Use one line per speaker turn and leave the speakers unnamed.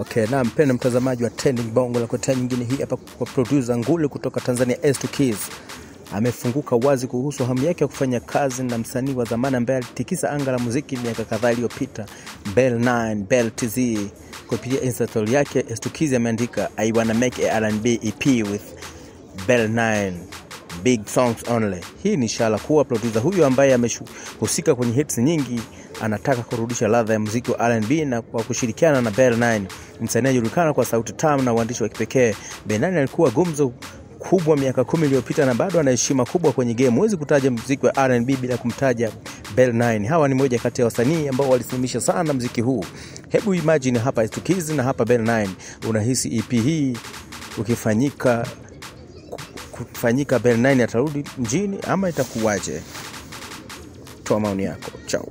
Okay, na mpenda mtazamaji wa Trending Bongo la kotea nyingine hii hapa kwa producer nguli kutoka Tanzania S2Keys. Amefunguka wazi kuhusu hamu yake ya kufanya kazi na msanii wa zamani ambaye alitikisa anga la muziki miaka kadhaa iliyopita, Bell9, Bell TZ. Kupitia Insta story yake, S2Keys ameandika, I wanna make a R&B EP with Bell9. Big songs only. Hii ni ishara kuwa producer huyu ambaye amehusika kwenye hits nyingi anataka kurudisha ladha ya muziki wa R&B na kwa kushirikiana na Bell9, msanii anayejulikana kwa sauti tamu na uandishi wa kipekee. Bell9 alikuwa gumzo kubwa miaka 10 iliyopita na bado ana heshima kubwa kwenye game. Huwezi kutaja muziki wa R&B bila kumtaja Bell9. Hawa ni moja kati ya wasanii ambao walisimamisha sana muziki huu. Hebu imagine hapa S2Keys na hapa Bell9. Unahisi EP hii ukifanyika Bell9 atarudi mjini ama itakuwaje? Toa maoni yako. Ciao.